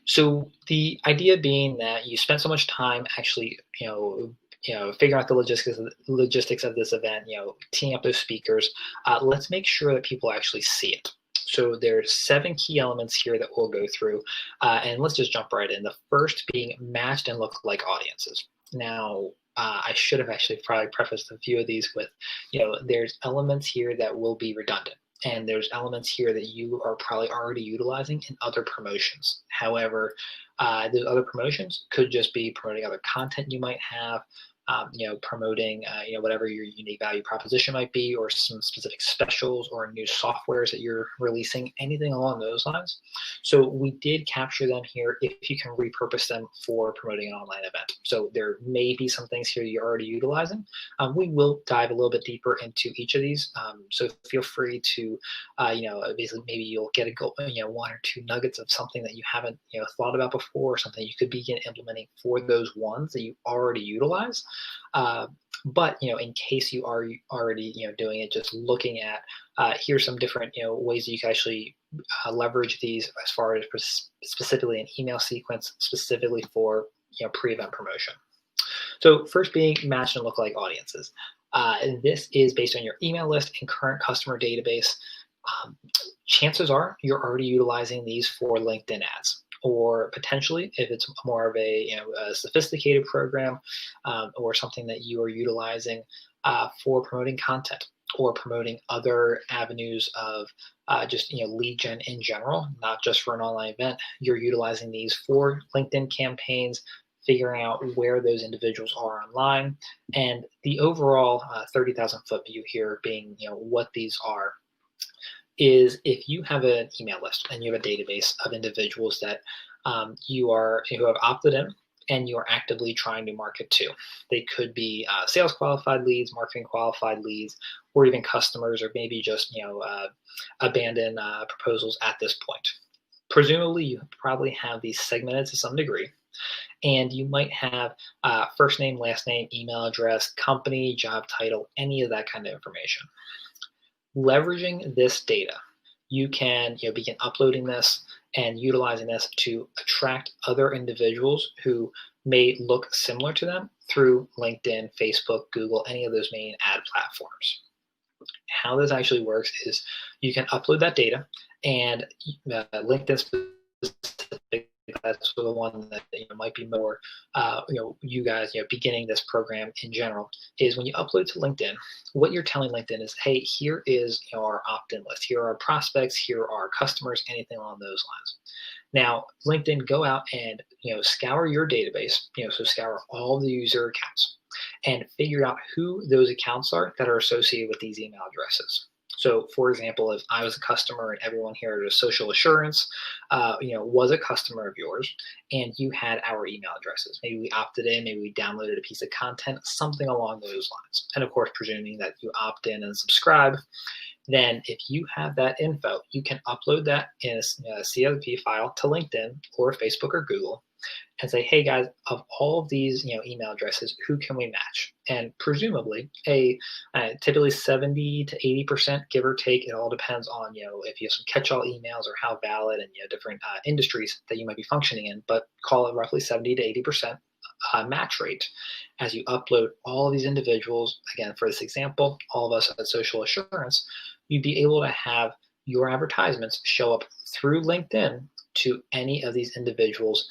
So the idea being that you spent so much time actually, figuring out the logistics of this event, teeing up those speakers. Let's make sure that people actually see it. So there's 7 key elements here that we'll go through, and let's just jump right in. The first being matched and look-alike audiences. Now, I should have actually probably prefaced a few of these with, there's elements here that will be redundant. And there's elements here that you are probably already utilizing in other promotions. However, those other promotions could just be promoting other content you might have, promoting, whatever your unique value proposition might be, or some specific specials or new softwares that you're releasing, anything along those lines. So we did capture them here if you can repurpose them for promoting an online event. So there may be some things here you're already utilizing. We will dive a little bit deeper into each of these. So feel free to, basically maybe you'll get a go, 1 or 2 nuggets of something that you haven't, thought about before, or something you could begin implementing for those ones that you already utilize. But in case you are already doing it, just looking at here's some different ways that you can actually leverage these as far as specifically an email sequence specifically for pre-event promotion. So first being matched and lookalike audiences. And this is based on your email list and current customer database. Chances are you're already utilizing these for LinkedIn ads. Or potentially, if it's more of a sophisticated program or something that you are utilizing for promoting content or promoting other avenues of just lead gen in general, not just for an online event, you're utilizing these for LinkedIn campaigns, figuring out where those individuals are online, and the overall 30,000 foot view here being what these are. Is if you have an email list and you have a database of individuals that who have opted in and you are actively trying to market to. They could be sales qualified leads, marketing qualified leads, or even customers, or maybe just abandoned proposals at this point. Presumably, you probably have these segmented to some degree, and you might have first name, last name, email address, company, job title, any of that kind of information. Leveraging this data, you can begin uploading this and utilizing this to attract other individuals who may look similar to them through LinkedIn, Facebook, Google, any of those main ad platforms. How this actually works is you can upload that data, and LinkedIn specific, that's the one that might be more you guys beginning this program in general, is when you upload to LinkedIn, what you're telling LinkedIn is, hey, here is our opt-in list, here are our prospects, here are our customers, anything along those lines. Now LinkedIn, go out and scour your database, so scour all the user accounts and figure out who those accounts are that are associated with these email addresses. So, for example, if I was a customer and everyone here at Social Assurance, was a customer of yours, and you had our email addresses, maybe we opted in, maybe we downloaded a piece of content, something along those lines. And of course, presuming that you opt in and subscribe, then if you have that info, you can upload that in a CSV file to LinkedIn or Facebook or Google, and say, hey guys, of all of these email addresses, who can we match? And presumably typically 70 to 80%, give or take. It all depends on if you have some catch-all emails or how valid, and different industries that you might be functioning in, but call it roughly 70 to 80% match rate as you upload all of these individuals. Again, for this example, all of us at Social Assurance, you'd be able to have your advertisements show up through LinkedIn to any of these individuals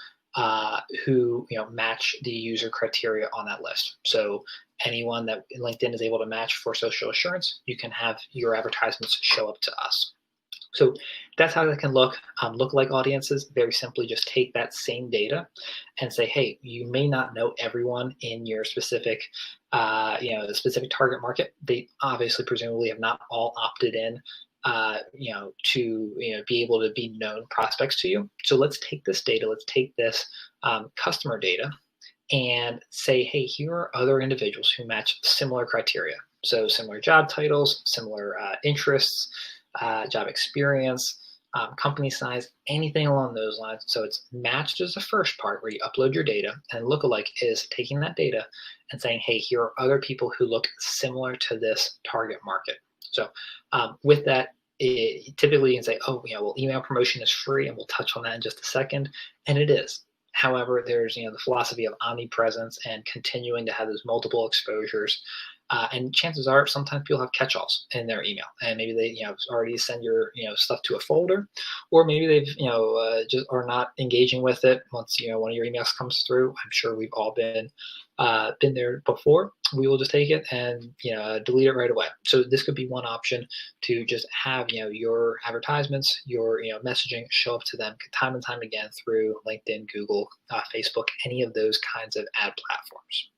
who match the user criteria on that list. So anyone that LinkedIn is able to match for Social Assurance, you can have your advertisements show up to us. So that's how that can look. Lookalike audiences, very simply just take that same data and say, hey, you may not know everyone in your specific, the specific target market. They obviously presumably have not all opted in to be able to be known prospects to you. So let's take this data, let's take this customer data and say, hey, here are other individuals who match similar criteria. So similar job titles, similar interests, job experience, company size, anything along those lines. So it's matched as the first part where you upload your data, and lookalike is taking that data and saying, hey, here are other people who look similar to this target market. So with that, typically you can say, oh, well, email promotion is free, and we'll touch on that in just a second, and it is. However, there's the philosophy of omnipresence and continuing to have those multiple exposures. And chances are, sometimes people have catch-alls in their email, and maybe they already send your stuff to a folder, or maybe they've just are not engaging with it once one of your emails comes through. I'm sure we've all been there before. We will just take it and delete it right away. So this could be one option, to just have your advertisements, your messaging show up to them time and time again through LinkedIn, Google, Facebook, any of those kinds of ad platforms.